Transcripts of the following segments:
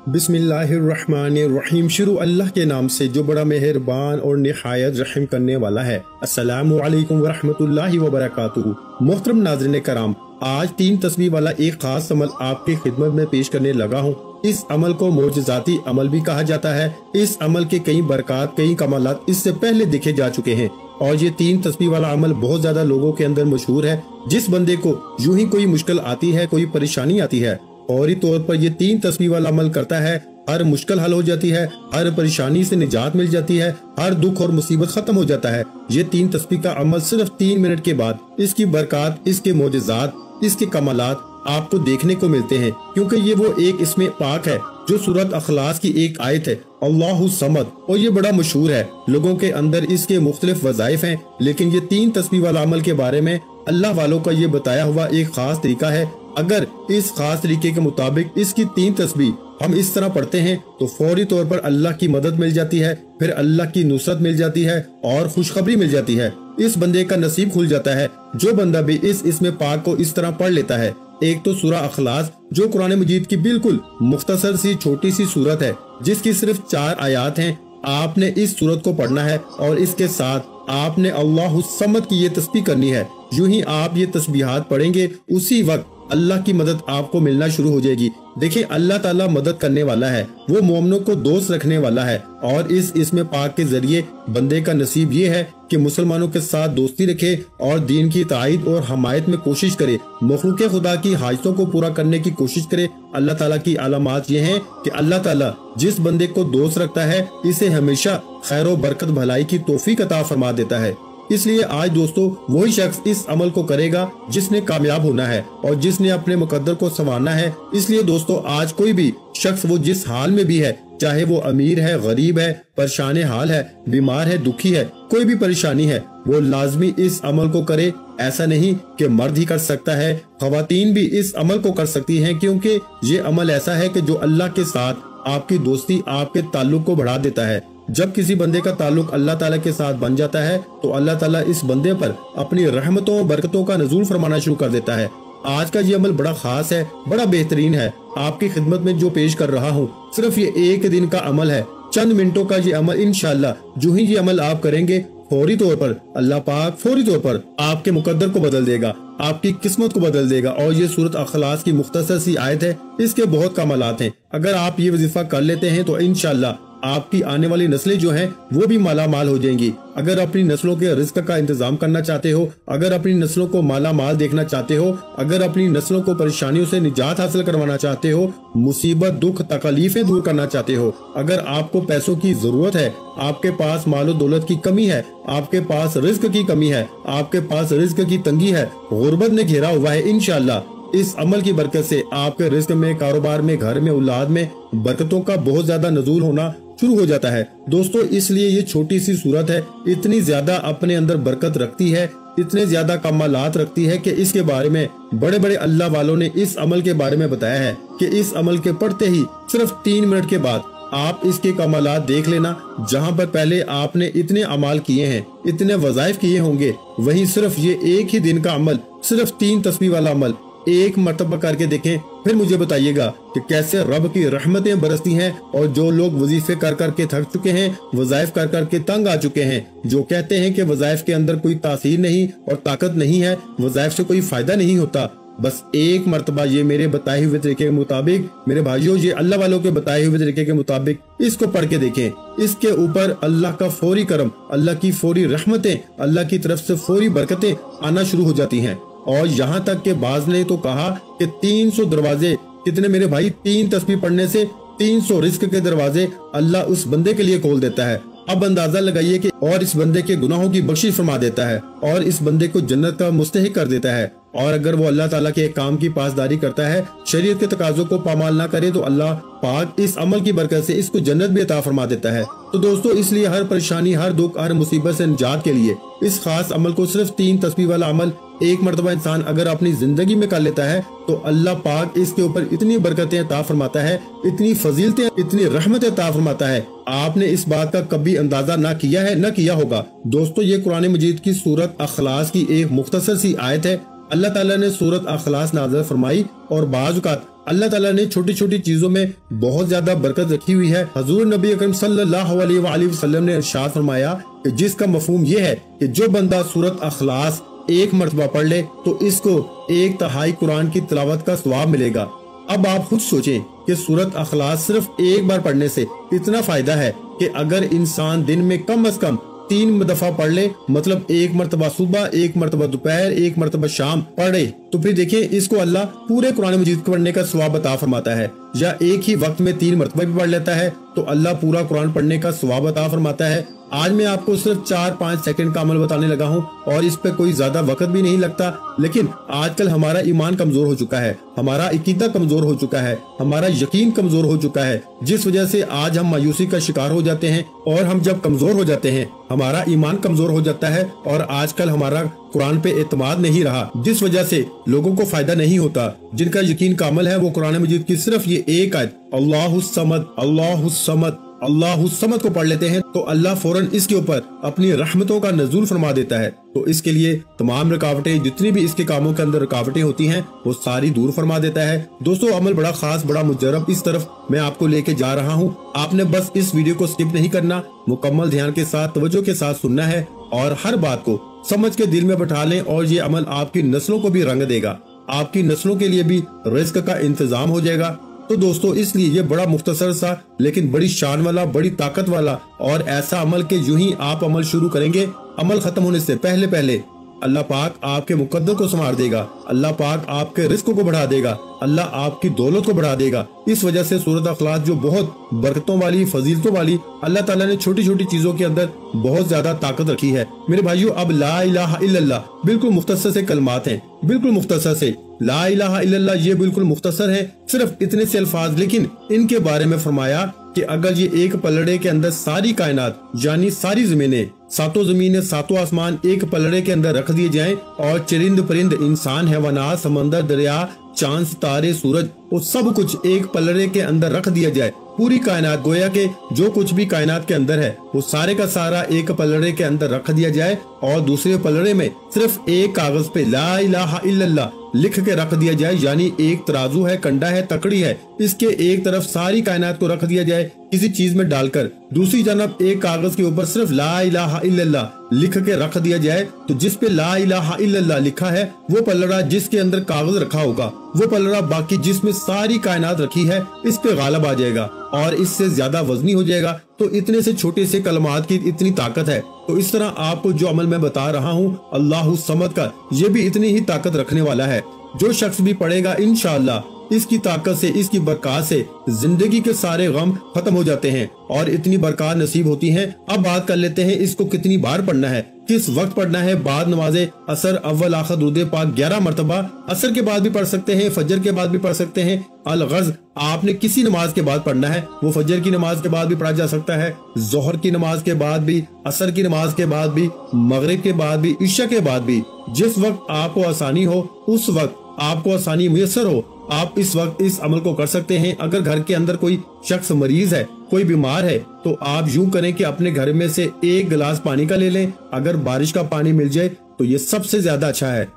बिस्मिल्लाहिर्रहमानिर्रहीम। शुरू अल्लाह के नाम से जो बड़ा मेहरबान और निहायत रहम करने वाला है। अस्सलामु अलैकुम वरहमतुल्लाहि वबरकातुहू। मोहतरम नाज़रीन कराम, आज 3 तस्बीह वाला एक खास अमल आपकी खिदमत में पेश करने लगा हूँ। इस अमल को मोजज़ाती अमल भी कहा जाता है। इस अमल के कई बरक़ात, कई कमालात इससे पहले देखे जा चुके हैं और ये 3 तस्बीह वाला अमल बहुत ज्यादा लोगों के अंदर मशहूर है। जिस बंदे को यूं ही कोई मुश्किल आती है, कोई परेशानी आती है, फौरी तौर पर ये 3 तस्बीह वाला अमल करता है, हर मुश्किल हल हो जाती है, हर परेशानी से निजात मिल जाती है, हर दुख और मुसीबत खत्म हो जाता है। ये 3 तस्बीह का अमल सिर्फ 3 मिनट के बाद इसकी बरक़ात, इसके मोजज़ात, इसके कमालात आपको देखने को मिलते हैं, क्योंकि ये वो एक इसमें पाक है जो सूरत अखलास की एक आयत है, अल्लाहु समद, और ये बड़ा मशहूर है। लोगों के अंदर इसके मुख्तलिफ वज़ाइफ हैं, लेकिन ये 3 तस्बीह वाला अमल के बारे में अल्लाह वालों का ये बताया हुआ एक खास तरीका है। अगर इस खास तरीके के मुताबिक इसकी 3 तस्बीह हम इस तरह पढ़ते हैं तो फौरी तौर पर अल्लाह की मदद मिल जाती है, फिर अल्लाह की नुसरत मिल जाती है और खुशखबरी मिल जाती है। इस बंदे का नसीब खुल जाता है जो बंदा भी इसमें पाक को इस तरह पढ़ लेता है। एक तो सूरह अखलास जो कुरान मजीद की बिल्कुल मुख्तसर सी छोटी सी सूरत है, जिसकी सिर्फ 4 आयात हैं। आपने इस सूरत को पढ़ना है और इसके साथ आपने अल्लाहु समद की ये तस्बीह करनी है। यूं ही आप ये तस्बीहात पढ़ेंगे, उसी वक्त अल्लाह की मदद आपको मिलना शुरू हो जाएगी। देखिए, अल्लाह ताला मदद करने वाला है, वो मोमिनों को दोस्त रखने वाला है और इसमें पाक के जरिए बंदे का नसीब ये है कि मुसलमानों के साथ दोस्ती रखे और दीन की तायद और हमायत में कोशिश करे, मखलूक खुदा की हाजतों को पूरा करने की कोशिश करे। अल्लाह ताला की अलामात ये हैं कि अल्लाह ताला जिस बंदे को दोस्त रखता है इसे हमेशा खैर और बरकत भलाई की तौफीक अता फरमा देता है। इसलिए आज दोस्तों वही शख्स इस अमल को करेगा जिसने कामयाब होना है और जिसने अपने मुकद्दर को संवारना है। इसलिए दोस्तों आज कोई भी शख्स वो जिस हाल में भी है, चाहे वो अमीर है, गरीब है, परेशान हाल है, बीमार है, दुखी है, कोई भी परेशानी है, वो लाजमी इस अमल को करे। ऐसा नहीं कि मर्द ही कर सकता है, खवातीन भी इस अमल को कर सकती हैं, क्योंकि ये अमल ऐसा है कि जो अल्लाह के साथ आपकी दोस्ती, आपके ताल्लुक को बढ़ा देता है। जब किसी बंदे का ताल्लुक अल्लाह ताला के साथ बन जाता है तो अल्लाह ताला इस बंदे पर अपनी रहमतों और बरकतों का नज़ूल फरमाना शुरू कर देता है। आज का ये अमल बड़ा खास है, बड़ा बेहतरीन है। आपकी खिदमत में जो पेश कर रहा हूँ सिर्फ ये 1 दिन का अमल है, चंद मिनटों का ये अमल। इंशाअल्लाह जो ही ये अमल आप करेंगे फौरी तौर पर अल्लाह पाक फौरी तौर पर आपके मुकद्दर को बदल देगा, आपकी किस्मत को बदल देगा। और ये सूरत अखलास की मुख्तसर सी आयत है, इसके बहुत कमालात हैं। अगर आप ये वजीफा कर लेते हैं तो इंशाअल्लाह आपकी आने वाली नस्लें जो हैं वो भी माला माल हो जाएंगी। अगर अपनी नस्लों के रिस्क का इंतजाम करना चाहते हो, अगर अपनी नस्लों को माला माल देखना चाहते हो, अगर अपनी नस्लों को परेशानियों से निजात हासिल करवाना चाहते हो, मुसीबत, दुख, तकलीफें दूर करना चाहते हो, अगर आपको पैसों की जरूरत है, आपके पास मालो दौलत की कमी है, आपके पास रिस्क की कमी है, आपके पास रिस्क की तंगी है, गुर्बत ने घेरा हुआ है, इंशाअल्लाह इस अमल की बरकत से आपके रिस्क में, कारोबार में, घर में, औलाद में बरकतों का बहुत ज्यादा नज़ूल होना शुरू हो जाता है। दोस्तों इसलिए ये छोटी सी सूरत है, इतनी ज्यादा अपने अंदर बरकत रखती है, इतने ज्यादा कमालात रखती है कि इसके बारे में बड़े बड़े अल्लाह वालों ने इस अमल के बारे में बताया है कि इस अमल के पढ़ते ही सिर्फ 3 मिनट के बाद आप इसके कमालात देख लेना। जहाँ पर पहले आपने इतने अमाल किए हैं, इतने वज़ाइफ किए होंगे, वहीं सिर्फ ये एक ही दिन का अमल, सिर्फ 3 तस्बीह वाला अमल एक मरतबा करके देखें, फिर मुझे बताइएगा कि कैसे रब की रहमतें बरसती हैं। और जो लोग वजीफे कर कर के थक चुके हैं, वज़ाइफ कर कर के तंग आ चुके हैं, जो कहते हैं कि वज़ाइफ के अंदर कोई तासीर नहीं और ताकत नहीं है, वज़ाइफ से कोई फायदा नहीं होता, बस एक मरतबा ये मेरे बताए हुए तरीके के मुताबिक, मेरे भाइयों ये अल्लाह वालों के बताए हुए तरीके के मुताबिक इसको पढ़ के देखें। इसके ऊपर अल्लाह का फौरी करम, अल्लाह की फौरी रहमतें, अल्लाह की तरफ से फौरी बरकतें आना शुरू हो जाती हैं। और यहाँ तक के बाज ने तो कहा कि 300 दरवाजे, कितने मेरे भाई, 3 तस्बीह पढ़ने से 300 रिस्क के दरवाजे अल्लाह उस बंदे के लिए खोल देता है। अब अंदाजा लगाइए कि और इस बंदे के गुनाहों की बख्शिश फरमा देता है और इस बंदे को जन्नत का मुस्तहिक कर देता है। और अगर वो अल्लाह ताला के काम की पासदारी करता है, शरीयत के तकाजों को पामाल ना करे, तो अल्लाह पाक इस अमल की बरकत से इसको जन्नत भी अता फरमा देता है। तो दोस्तों इसलिए हर परेशानी, हर दुख, हर मुसीबत से निजात के लिए इस खास अमल को, सिर्फ 3 तस्बीह वाला अमल एक मरतबा इंसान अगर अपनी जिंदगी में कर लेता है तो अल्लाह पाक इसके ऊपर इतनी बरकतें अता फरमाता है, इतनी फजीलतें, इतनी रहमतें अता फरमाता है, आपने इस बात का कभी अंदाजा ना किया है, ना किया होगा। दोस्तों ये कुरान मजीद की सूरत अखलास की एक मुख्तसर सी आयत है। अल्लाह ताला ने सूरत अखलास नाज़िल फरमाई और बाज़ औक़ात अल्लाह ताला ने छोटी छोटी चीजों में बहुत ज्यादा बरकत रखी हुई है। हजूर नबी अकरम सल्लल्लाहु अलैहि वसल्लम ने इरशाद फरमाया कि जिसका मफहूम ये है कि जो बंदा सूरत अखलास एक मर्तबा पढ़ ले तो इसको 1/3 कुरान की तिलावत का सवाब मिलेगा। अब आप खुद सोचें कि सूरत अखलास सिर्फ एक बार पढ़ने से इतना फायदा है कि अगर इंसान दिन में कम से कम 3 दफा पढ़ ले, मतलब 1 मरतबा सुबह, 1 मरतबा दोपहर, 1 मरतबा शाम पढ़े, तो फिर देखिए इसको अल्लाह पूरे कुरान मजीद पढ़ने का सवाब अता फरमाता है। या एक ही वक्त में 3 मरतबा भी पढ़ लेता है तो अल्लाह पूरा कुरान पढ़ने का सवाब अता फरमाता है। आज मैं आपको सिर्फ 4-5 सेकंड का अमल बताने लगा हूँ और इस पे कोई ज्यादा वक्त भी नहीं लगता, लेकिन आजकल हमारा ईमान कमजोर हो चुका है, हमारा अकीदा कमजोर हो चुका है, हमारा यकीन कमजोर हो चुका है, जिस वजह से आज हम मायूसी का शिकार हो जाते हैं। और हम जब कमजोर हो जाते हैं हमारा ईमान कमजोर हो जाता है और आजकल हमारा कुरान पे एतमाद नहीं रहा, जिस वजह से लोगों को फायदा नहीं होता। जिनका यकीन कामिल है वो कुरान मजीद की सिर्फ ये एक आयत अल्लाहुस समद अल्लाहुस समद अल्लाहुस समद को पढ़ लेते हैं तो अल्लाह फौरन इसके ऊपर अपनी रहमतों का नज़ूल फरमा देता है। तो इसके लिए तमाम रुकावटें, जितनी भी इसके कामों के अंदर रुकावटें होती हैं, वो सारी दूर फरमा देता है। दोस्तों अमल बड़ा खास, बड़ा मुजर्रब, इस तरफ मैं आपको लेके जा रहा हूँ। आपने बस इस वीडियो को स्किप नहीं करना, मुकम्मल ध्यान के साथ, तवज्जो के साथ सुनना है और हर बात को समझ के दिल में बैठा लें और ये अमल आपकी नस्लों को भी रंग देगा, आपकी नस्लों के लिए भी रिस्क का इंतजाम हो जाएगा। तो दोस्तों इसलिए ये बड़ा मुख्तसर सा लेकिन बड़ी शान वाला, बड़ी ताकत वाला और ऐसा अमल के यूं ही आप अमल शुरू करेंगे, अमल खत्म होने से पहले पहले अल्लाह पाक आपके मुकद्दर को संवार देगा, अल्लाह पाक आपके रिस्क को बढ़ा देगा, अल्लाह आपकी दौलत को बढ़ा देगा। इस वजह से सूरत अखलास जो बहुत बरकतों वाली, फजीलतों वाली, अल्लाह ताला ने छोटी छोटी चीजों के अंदर बहुत ज्यादा ताकत रखी है। मेरे भाइयों अब ला इलाहा इल्लल्लाह बिल्कुल मुख्तसर से कलमात हैं, बिल्कुल मुख्तसर से ला इलाहा इल्लल्लाह ये बिल्कुल मुख्तसर है, सिर्फ इतने से अल्फाज, लेकिन इनके बारे में फरमाया कि अगर ये एक पलड़े के अंदर सारी कायनात यानी सारी जमीनें, सातों जमीनें, सातों आसमान एक पलड़े के अंदर रख दिए जाएं और चरिंद परिंद, इंसान, हैवानात, समंदर, दरिया, चांद, सितारे, सूरज, वो सब कुछ एक पलड़े के अंदर रख दिया जाए, पूरी कायनात, गोया के जो कुछ भी कायनात के अंदर है वो सारे का सारा एक पलड़े के अंदर रख दिया जाए और दूसरे पलड़े में सिर्फ एक कागज पे ला इलाहा इल्लल्लाह लिख के रख दिया जाए, यानी एक तराजू है, कंडा है, तकड़ी है, इसके एक तरफ सारी कायनात को रख दिया जाए किसी चीज में डालकर, दूसरी जानब एक कागज के ऊपर सिर्फ ला इलाहा इल्लल्लाह लिख के रख दिया जाए। तो जिस पे ला इलाहा इल्लल्लाह लिखा है वो पलड़ा जिसके अंदर कागज रखा होगा, वो पलड़ा बाकी जिसमें सारी कायनात रखी है इस पे गालिब आ जाएगा और इससे ज्यादा वजनी हो जाएगा। तो इतने से छोटे से कलमात की इतनी ताकत है। तो इस तरह आपको जो अमल मैं बता रहा हूँ अल्लाहु समद का, ये भी इतनी ही ताकत रखने वाला है। जो शख्स भी पढ़ेगा इंशाअल्लाह इसकी ताकत से, इसकी बरकत से जिंदगी के सारे गम खत्म हो जाते हैं और इतनी बरकत नसीब होती हैं। अब बात कर लेते हैं इसको कितनी बार पढ़ना है, किस वक्त पढ़ना है। बाद नमाजे असर, अव्वल, आखिर, दुरूद पाक 11 मरतबा, असर के बाद भी पढ़ सकते हैं, फजर के बाद भी पढ़ सकते हैं। अल-गज़ आपने किसी नमाज के बाद पढ़ना है, वो फजर की नमाज के बाद भी पढ़ा जा सकता है, जोहर की नमाज के बाद भी, असर की नमाज के बाद भी, मगरिब के बाद भी, इशा के बाद भी, जिस वक्त आपको आसानी हो, उस वक्त आपको आसानी मुयस्सर हो, आप इस वक्त इस अमल को कर सकते हैं। अगर घर के अंदर कोई शख्स मरीज है, कोई बीमार है, तो आप यूं करें कि अपने घर में से एक गिलास पानी का ले लें। अगर बारिश का पानी मिल जाए तो ये सबसे ज्यादा अच्छा है।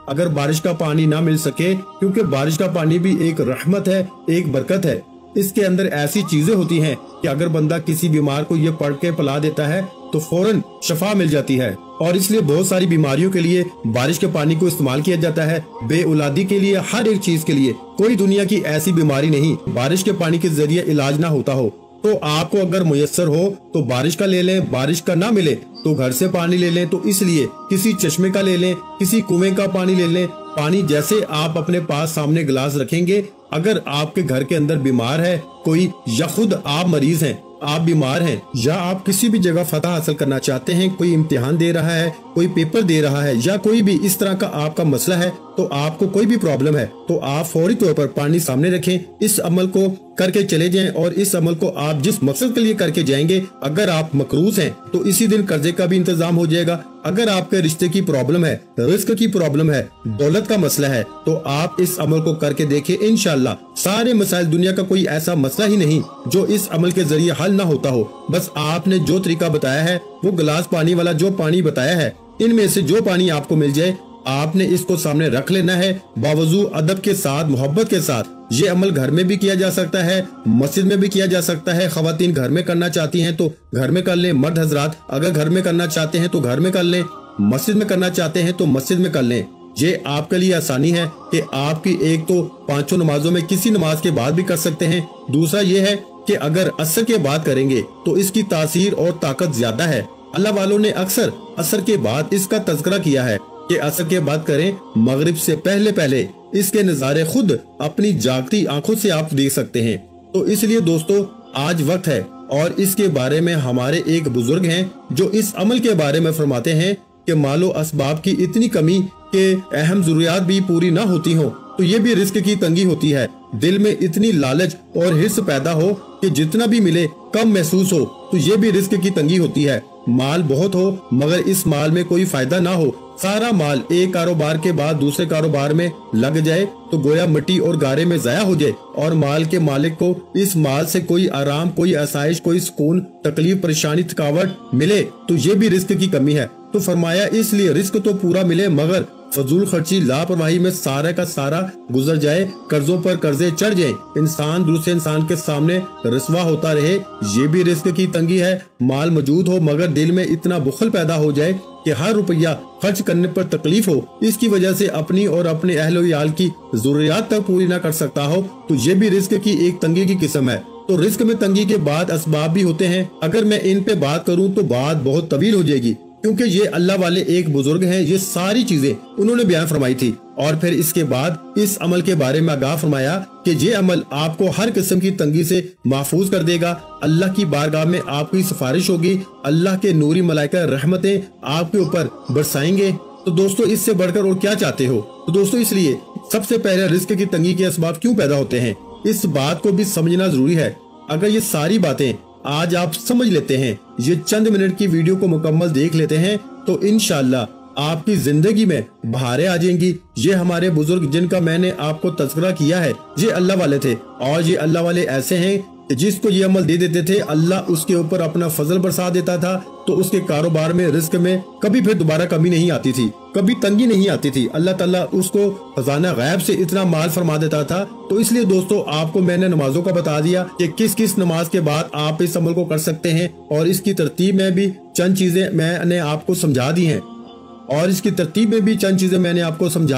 अगर बारिश का पानी ना मिल सके, क्योंकि बारिश का पानी भी एक रहमत है, एक बरकत है, इसके अंदर ऐसी चीजें होती हैं कि अगर बंदा किसी बीमार को ये पढ़ के पिला देता है तो फौरन शफा मिल जाती है। और इसलिए बहुत सारी बीमारियों के लिए बारिश के पानी को इस्तेमाल किया जाता है, बेऔलादी के लिए, हर एक चीज के लिए। कोई दुनिया की ऐसी बीमारी नहीं बारिश के पानी के जरिए इलाज ना होता हो। तो आपको अगर मुयस्सर हो तो बारिश का ले लें, बारिश का ना मिले तो घर से पानी ले लें, तो इसलिए किसी चश्मे का ले लें, किसी कुएं का पानी ले लें। पानी जैसे आप अपने पास सामने गिलास रखेंगे, अगर आपके घर के अंदर बीमार है कोई, या खुद आप मरीज हैं, आप बीमार हैं, या आप किसी भी जगह फतह हासिल करना चाहते हैं, कोई इम्तिहान दे रहा है, कोई पेपर दे रहा है, या कोई भी इस तरह का आपका मसला है, तो आपको कोई भी प्रॉब्लम है, तो आप फौरी तौर पर पानी सामने रखें, इस अमल को करके चले जाएं। और इस अमल को आप जिस मकसद के लिए करके जाएंगे, अगर आप मकरूज हैं तो इसी दिन कर्जे का भी इंतजाम हो जाएगा। अगर आपके रिश्ते की प्रॉब्लम है, रिस्क की प्रॉब्लम है, दौलत का मसला है, तो आप इस अमल को करके देखिए, इंशाअल्लाह सारे मसाइल, दुनिया का कोई ऐसा मसला ही नहीं जो इस अमल के जरिए हल ना होता हो। बस आपने जो तरीका बताया है, वो गिलास पानी वाला जो पानी बताया है, इनमें से जो पानी आपको मिल जाए आपने इसको सामने रख लेना है बावजूद अदब के साथ, मोहब्बत के साथ। ये अमल घर में भी किया जा सकता है, मस्जिद में भी किया जा सकता है। खवातीन घर में करना चाहती हैं तो घर में कर लें, मर्द हजरात अगर घर में करना चाहते हैं तो घर में कर लें, मस्जिद में करना चाहते हैं तो मस्जिद में कर लें। ये आपके लिए आसानी है कि आपकी एक तो पांचों नमाजों में किसी नमाज के बाद भी कर सकते हैं। दूसरा ये है कि अगर असर के बाद करेंगे तो इसकी तासीर और ताकत ज्यादा है। अल्लाह वालों ने अक्सर असर के बाद इसका तज़किरा किया है कि असर के बाद करें, मगरिब से पहले पहले। इसके नज़ारे खुद अपनी जागती आंखों से आप देख सकते हैं। तो इसलिए दोस्तों आज वक्त है, और इसके बारे में हमारे एक बुजुर्ग हैं जो इस अमल के बारे में फरमाते हैं कि मालो असबाब की इतनी कमी के अहम जरूरियात भी पूरी ना होती हो तो ये भी रिस्क की तंगी होती है। दिल में इतनी लालच और हिर्स पैदा हो कि जितना भी मिले कम महसूस हो तो ये भी रिस्क की तंगी होती है। माल बहुत हो मगर इस माल में कोई फायदा ना हो, सारा माल एक कारोबार के बाद दूसरे कारोबार में लग जाए तो गोया मिट्टी और गारे में जाया हो जाए, और माल के मालिक को इस माल से कोई आराम, कोई आसाइश, कोई सुकून, तकलीफ, परेशानी, थकावट मिले तो ये भी रिस्क की कमी है। तो फरमाया इसलिए रिस्क तो पूरा मिले मगर फजूल खर्ची, लापरवाही में सारा का सारा गुजर जाए, कर्जों पर कर्जे चढ़ जाए, इंसान दूसरे इंसान के सामने रसवा होता रहे, ये भी रिस्क की तंगी है। माल मौजूद हो मगर दिल में इतना बुखल पैदा हो जाए कि हर रुपया खर्च करने पर तकलीफ हो, इसकी वजह से अपनी और अपने अहल याल की जरूरियात तक पूरी न कर सकता हो, तो ये भी रिस्क की एक तंगी की किस्म है। तो रिस्क में तंगी के बाद असबाब भी होते हैं। अगर मैं इन पे बात करूं तो बात बहुत तवील हो जाएगी, क्योंकि ये अल्लाह वाले एक बुजुर्ग हैं, ये सारी चीजें उन्होंने बयान फरमाई थी। और फिर इसके बाद इस अमल के बारे में आगाह फरमाया कि ये अमल आपको हर किस्म की तंगी से महफूज कर देगा। अल्लाह की बारगाह में आपकी सिफारिश होगी, अल्लाह के नूरी मलाइका रहमतें आपके ऊपर बरसाएंगे। तो दोस्तों इससे बढ़कर और क्या चाहते हो। तो दोस्तों इसलिए सबसे पहले रिस्क की तंगी के असबाब क्यों पैदा होते हैं, इस बात को भी समझना जरूरी है। अगर ये सारी बातें आज आप समझ लेते हैं, ये चंद मिनट की वीडियो को मुकम्मल देख लेते हैं, तो इंशाअल्लाह आपकी जिंदगी में बहारें आ जाएंगी। ये हमारे बुजुर्ग जिनका मैंने आपको तज़किरा किया है, ये अल्लाह वाले थे, और ये अल्लाह वाले ऐसे हैं कि जिसको ये अमल दे देते थे अल्लाह उसके ऊपर अपना फजल बरसा देता था, तो उसके कारोबार में, रिस्क में कभी फिर दोबारा कमी नहीं आती थी, कभी तंगी नहीं आती थी। अल्लाह ताला उसको खजाना गैब से इतना माल फरमा देता था। तो इसलिए दोस्तों आपको मैंने नमाजों का बता दिया कि किस किस नमाज के बाद आप इस अमल को कर सकते हैं, और इसकी तरतीब में भी चंद चीजें मैंने आपको समझा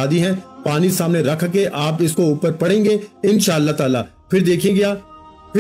दी हैं, पानी सामने रख के आप इसको ऊपर पढ़ेंगे इंशाअल्लाह ताला, फिर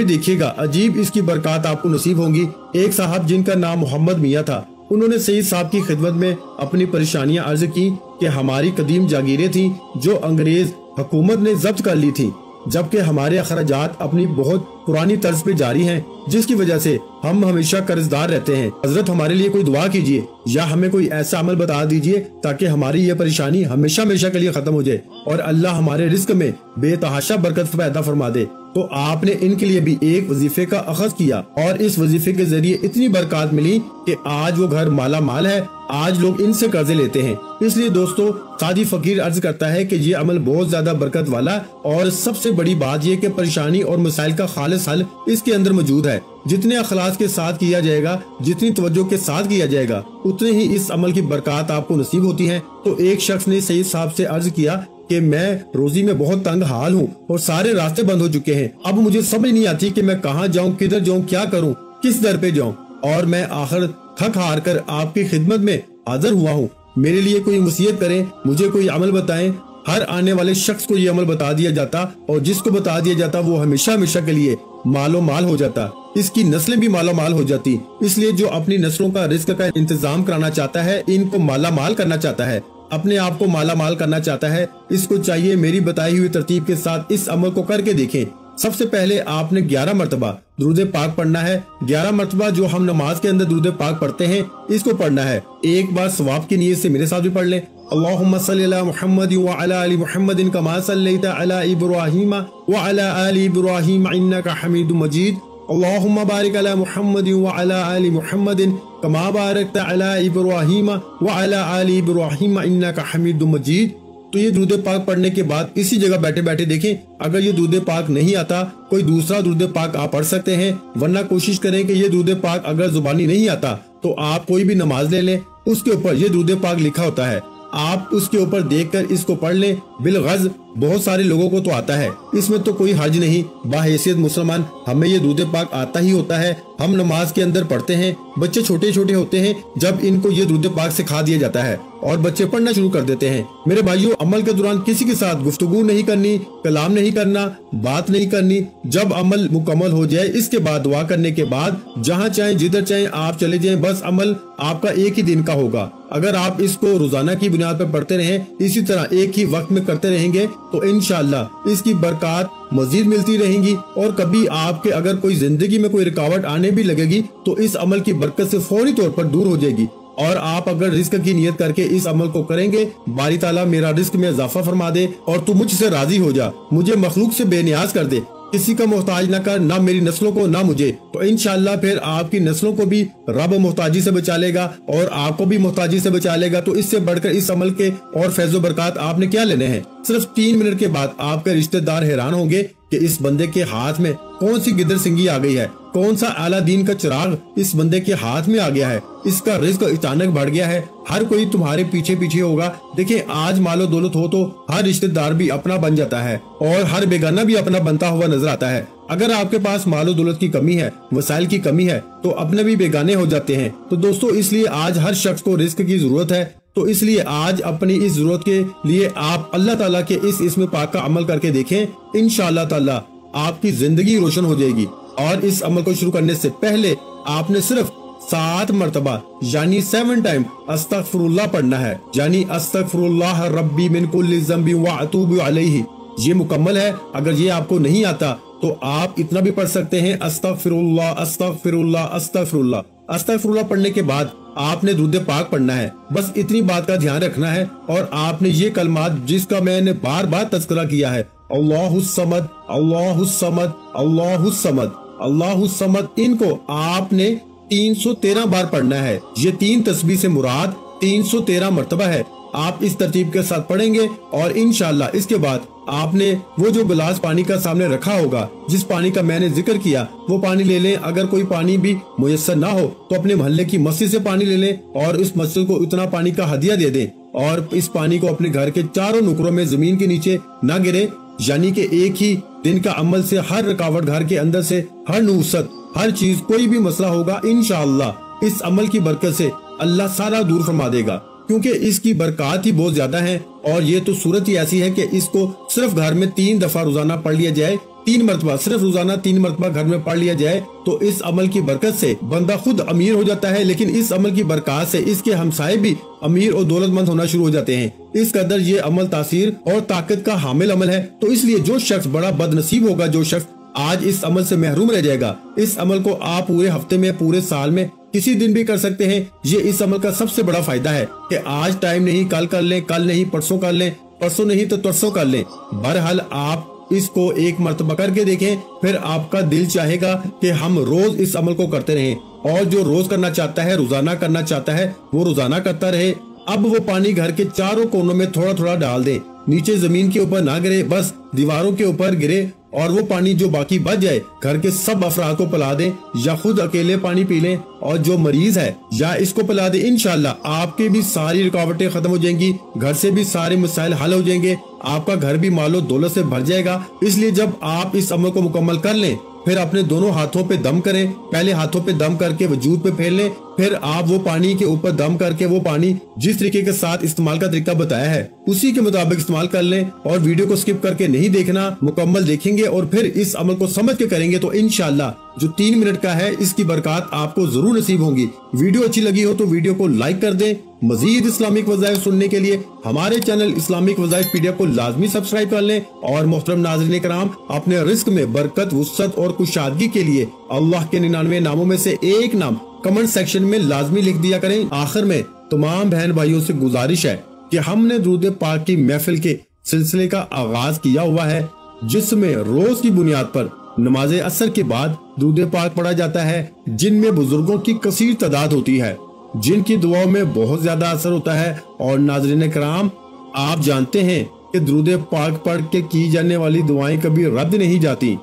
देखिएगा अजीब इसकी बरकत आपको नसीब होंगी। एक साहब जिनका नाम मोहम्मद मियाँ था, उन्होंने सईद साहब की खिदमत में अपनी परेशानियां अर्ज की कि हमारी कदीम जागीरें थी जो अंग्रेज हुकूमत ने जब्त कर ली थी, जबकि हमारे अखराजात अपनी बहुत पुरानी तर्ज पे जारी हैं, जिसकी वजह से हम हमेशा कर्जदार रहते हैं। हजरत हमारे लिए कोई दुआ कीजिए या हमें कोई ऐसा अमल बता दीजिए ताकि हमारी ये परेशानी हमेशा हमेशा के लिए खत्म हो जाए और अल्लाह हमारे रिस्क में बेतहाशा बरकत पैदा फरमा दे। तो आपने इनके लिए भी एक वजीफे का अखज़ किया और इस वजीफे के जरिए इतनी बरकत मिली कि आज वो घर माला माल है, आज लोग इनसे कर्जे लेते हैं। इसलिए दोस्तों सादी फकीर अर्ज करता है कि ये अमल बहुत ज्यादा बरकत वाला, और सबसे बड़ी बात ये कि परेशानी और मसाइल का खालिस हल इसके अंदर मौजूद है। जितने अखलास के साथ किया जाएगा, जितनी तवज्जो के साथ किया जाएगा, उतने ही इस अमल की बरकत आपको नसीब होती है। तो एक शख्स ने सईद साहब से अर्ज किया कि मैं रोजी में बहुत तंग हाल हूँ और सारे रास्ते बंद हो चुके हैं, अब मुझे समझ नहीं आती कि मैं कहाँ जाऊँ, किधर जाऊँ, क्या करूँ, किस दर पे जाऊँ, और मैं आखिर थक हार कर आपकी खिदमत में हाजिर हुआ हूँ। मेरे लिए कोई वसीयत करें, मुझे कोई अमल बताएं। हर आने वाले शख्स को ये अमल बता दिया जाता और जिसको बता दिया जाता वो हमेशा हमेशा के लिए मालो माल हो जाता, इसकी नस्लें भी मालो माल हो जाती। इसलिए जो अपनी नस्लों का रिस्क का इंतजाम कराना चाहता है, इनको माला माल करना चाहता है, अपने आप को माला माल करना चाहता है, इसको चाहिए मेरी बताई हुई तरतीब के साथ इस अमल को करके देखें। सबसे पहले आपने 11 मरतबा दुरूद पाक पढ़ना है। 11 मरतबा जो हम नमाज के अंदर दुरूद पाक पढ़ते हैं इसको पढ़ना है। एक बार सवाब की नीयत से मेरे साथ भी पढ़ लें। अल्लाहुम्मा सल्ली अला मुहम्मद व अला आलि मुहम्मदिन कमा सल्लैता अला इब्राहीम व अला आलि इब्राहीम इन्नका हमीदुम मजीद। अल्लाहुम्मा बारिक अला मुहम्मद व अला आलि मुहम्मदिन कमा बारकता अला इब्राहीम व अला आलि इब्राहीम इन्नका हमीदुम मजीद। तो ये दुरूद पाक पढ़ने के बाद इसी जगह बैठे बैठे देखें, अगर ये दुरूद पाक नहीं आता कोई दूसरा दुरूद पाक आप पढ़ सकते हैं, वरना कोशिश करें कि ये दुरूद पाक अगर जुबानी नहीं आता तो आप कोई भी नमाज ले लें, उसके ऊपर ये दुरूद पाक लिखा होता है। आप उसके ऊपर देखकर इसको पढ़ लें। बिलगज़ बहुत सारे लोगों को तो आता है, इसमें तो कोई हर्ज नहीं। बाहैसियत मुसलमान हमें ये दुरूद पाक आता ही होता है, हम नमाज के अंदर पढ़ते हैं। बच्चे छोटे छोटे होते हैं जब इनको ये दुरूद पाक सिखा दिया जाता है और बच्चे पढ़ना शुरू कर देते हैं। मेरे भाइयों, अमल के दौरान किसी के साथ गुफ्तगू नहीं करनी, कलाम नहीं करना, बात नहीं करनी। जब अमल मुकम्मल हो जाए इसके बाद दुआ करने के बाद जहाँ चाहे जिधर चाहे आप चले जाएं, बस अमल आपका एक ही दिन का होगा। अगर आप इसको रोजाना की बुनियाद पर पढ़ते रहें, इसी तरह एक ही वक्त में करते रहेंगे तो इंशाअल्लाह इसकी बरकत मजीद मिलती रहेंगी। और कभी आपके अगर कोई जिंदगी में कोई रुकावट आने भी लगेगी तो इस अमल की बरकत से फौरी तौर पर दूर हो जाएगी। और आप अगर रिस्क की नियत करके इस अमल को करेंगे, बारी ताला मेरा रिस्क में इजाफा फरमा दे और तू मुझसे राजी हो जा, मुझे मखलूक से बेनियाज कर दे, किसी का मोहताज न कर, ना मेरी नस्लों को ना मुझे, तो इंशाअल्लाह फिर आपकी नस्लों को भी रब मोहताजी से बचा लेगा और आपको भी मोहताजी से बचा लेगा। तो इससे बढ़कर इस अमल के और फैज़ो बरकत आपने क्या लेने हैं। सिर्फ 3 मिनट के बाद आपके रिश्तेदार हैरान होंगे कि इस बंदे के हाथ में कौन सी गिदर सिंगी आ गई है, कौन सा आला दीन का चिराग इस बंदे के हाथ में आ गया है, इसका रिस्क अचानक बढ़ गया है। हर कोई तुम्हारे पीछे पीछे होगा। देखिए, आज मालो दौलत हो तो हर रिश्तेदार भी अपना बन जाता है और हर बेगाना भी अपना बनता हुआ नजर आता है। अगर आपके पास मालो दौलत की कमी है, वसाइल की कमी है, तो अपने भी बेगाने हो जाते हैं। तो दोस्तों, इसलिए आज हर शख्स को रिस्क की जरूरत है। तो इसलिए आज अपनी इस जरूरत के लिए आप अल्लाह ताला के इस इस्म पाक का अमल करके देखें, इंशाअल्लाह ताला आपकी जिंदगी रोशन हो जाएगी। और इस अमल को शुरू करने से पहले आपने सिर्फ 7 मरतबा यानी 7 टाइम अस्तगफिरुल्लाह पढ़ना है, यानी अस्तगफिरुल्लाह रब्बी मिन कुल्लि ज़ंबि व अतूबु अलैहि। ये मुकम्मल है। अगर ये आपको नहीं आता तो आप इतना भी पढ़ सकते हैं, अस्तगफिरुल्लाह अस्तगफिरुल्लाह अस्तगफिरुल्लाह। अस्तगफिरुल्लाह पढ़ने के बाद आपने दुरूद पाक पढ़ना है। बस इतनी बात का ध्यान रखना है। और आपने ये कलमात जिसका मैंने बार बार तज़किरा किया है, अल्लाहुस समद अल्लाहुस समद अल्लाहुस समद अल्लाहुस समद, इनको आपने 313 बार पढ़ना है। ये 3 तस्बीह से मुराद 313 मरतबा है। आप इस तरतीब के साथ पढ़ेंगे और इंशाअल्लाह इसके बाद आपने वो जो गिलास पानी का सामने रखा होगा, जिस पानी का मैंने जिक्र किया, वो पानी ले लें। अगर कोई पानी भी मुयस्सर ना हो तो अपने मोहल्ले की मस्जिद से पानी ले लें और इस मस्जिद को इतना पानी का हदिया दे दें। और इस पानी को अपने घर के चारों नुकरों में जमीन के नीचे ना गिरे। यानी कि एक ही दिन का अमल से हर रुकावट घर के अंदर से, हर नुसत, हर चीज, कोई भी मसला होगा, इंशाअल्लाह इस अमल की बरकत से अल्लाह सारा दूर फरमा देगा। क्योंकि इसकी बरकत ही बहुत ज्यादा है। और ये तो सूरत ही ऐसी है कि इसको सिर्फ घर में 3 दफा रोजाना पढ़ लिया जाए, 3 मरतबा, सिर्फ रोजाना 3 मरतबा घर में पढ़ लिया जाए तो इस अमल की बरकत से बंदा खुद अमीर हो जाता है। लेकिन इस अमल की बरकत से इसके हमसाये भी अमीर और दौलतमंद होना शुरू हो जाते हैं। इस कदर ये अमल तासीर और ताकत का हामिल अमल है। तो इसलिए जो शख्स बड़ा बदनसीब होगा, जो शख्स आज इस अमल से महरूम रह जाएगा। इस अमल को आप पूरे हफ्ते में, पूरे साल में किसी दिन भी कर सकते हैं। ये इस अमल का सबसे बड़ा फायदा है कि आज टाइम नहीं कल कर लें, कल नहीं परसों कर लें, परसों नहीं तो तरसों कर लें। बहरहाल आप इसको एक मरतबा करके देखें, फिर आपका दिल चाहेगा कि हम रोज इस अमल को करते रहें। और जो रोज करना चाहता है, रोजाना करना चाहता है, वो रोजाना करता रहे। अब वो पानी घर के चारों कोनों में थोड़ा थोड़ा डाल दें, नीचे जमीन के ऊपर ना गिरे, बस दीवारों के ऊपर गिरे। और वो पानी जो बाकी बच जाए घर के सब अफराद को पिला दें, या खुद अकेले पानी पी लें। और जो मरीज है या इसको पिला दें। इंशाअल्लाह आपके भी सारी रुकावटें खत्म हो जाएंगी, घर से भी सारे मसाइल हल हो जाएंगे, आपका घर भी मालो दौलत से भर जाएगा। इसलिए जब आप इस अमल को मुकम्मल कर लें, फिर अपने दोनों हाथों पे दम करें। पहले हाथों पे दम करके वजूद पे फेर लें, फिर आप वो पानी के ऊपर दम करके वो पानी जिस तरीके के साथ इस्तेमाल का तरीका बताया है उसी के मुताबिक इस्तेमाल कर लें। और वीडियो को स्किप करके नहीं देखना, मुकम्मल देखेंगे और फिर इस अमल को समझ के करेंगे तो इंशाअल्लाह जो 3 मिनट का है इसकी बरकत आपको जरूर नसीब होंगी। वीडियो अच्छी लगी हो तो वीडियो को लाइक कर दें। मजीद इस्लामिक वज़ाइफ सुनने के लिए हमारे चैनल इस्लामिक वज़ाइफ पीडीएफ को लाजमी सब्सक्राइब कर लें। और मोहतरम नाज़रीन कराम, अपने रिस्क में बरकत, वुसअत और कुशादगी के लिए अल्लाह के 99 नामों में से एक नाम कमेंट सेक्शन में लाजमी लिख दिया करें। आखिर में तमाम बहन भाइयों से गुजारिश है कि हमने दुरूद पाक की महफिल के सिलसिले का आगाज किया हुआ है, जिसमें रोज की बुनियाद पर नमाज असर के बाद दुरूद पाक पढ़ा जाता है, जिनमें बुजुर्गों की कसीर तादाद होती है, जिनकी दुआओं में बहुत ज्यादा असर होता है। और नाज़रीन कराम, आप जानते हैं कि दुरूद पाक पढ़ के की जाने वाली दुआएं कभी रद्द नहीं जाती।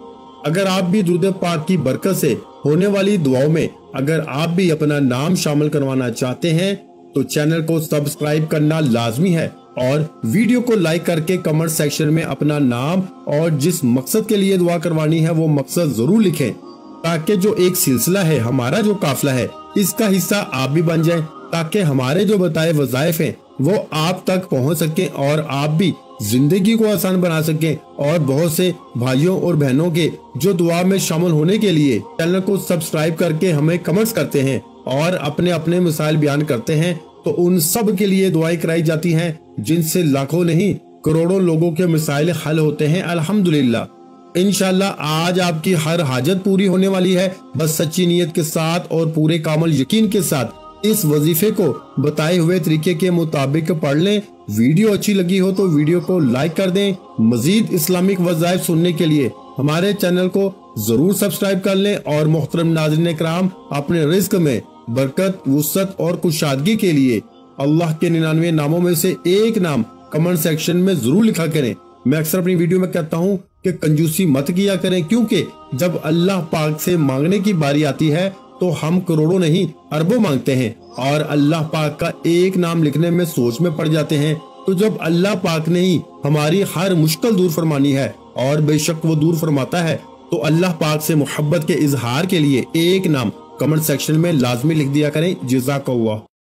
अगर आप भी दुरूद पाक की बरकत से होने वाली दुआओं में अगर आप भी अपना नाम शामिल करवाना चाहते हैं तो चैनल को सब्सक्राइब करना लाजमी है और वीडियो को लाइक करके कमेंट सेक्शन में अपना नाम और जिस मकसद के लिए दुआ करवानी है वो मकसद जरूर लिखें, ताकि जो एक सिलसिला है, हमारा जो काफिला है, इसका हिस्सा आप भी बन जाएं, ताकि हमारे जो बताए वज़ाइफ हैं वो आप तक पहुंच सके और आप भी जिंदगी को आसान बना सकें। और बहुत से भाइयों और बहनों के जो दुआ में शामिल होने के लिए चैनल को सब्सक्राइब करके हमें कमेंट्स करते हैं और अपने अपने मिसाइल बयान करते हैं, तो उन सब के लिए दुआएं कराई जाती हैं, जिनसे लाखों नहीं करोड़ों लोगों के मिसाइल हल होते हैं अल्हम्दुलिल्लाह। इंशाल्लाह आज आपकी हर हाजत पूरी होने वाली है। बस सच्ची नीयत के साथ और पूरे कामल यकीन के साथ इस वजीफे को बताए हुए तरीके के मुताबिक पढ़ लें। वीडियो अच्छी लगी हो तो वीडियो को लाइक कर दें। मजीद इस्लामिक वज़ाइफ सुनने के लिए हमारे चैनल को जरूर सब्सक्राइब कर लें। और मोहतरम नाज़रीन कराम, अपने रिस्क में बरकत, वुसअत और कुशादगी के लिए अल्लाह के 99 नामों में से एक नाम कमेंट सेक्शन में जरूर लिखा करें। मैं अक्सर अपनी वीडियो में कहता हूँ कि कंजूसी मत किया करें, क्योंकि जब अल्लाह पाक से मांगने की बारी आती है तो हम करोड़ों नहीं अरबों मांगते हैं और अल्लाह पाक का एक नाम लिखने में सोच में पड़ जाते हैं। तो जब अल्लाह पाक ने ही हमारी हर मुश्किल दूर फरमानी है, और बेशक वो दूर फरमाता है, तो अल्लाह पाक से मोहब्बत के इजहार के लिए एक नाम कमेंट सेक्शन में लाजमी लिख दिया करें। जज़ाकल्लाह।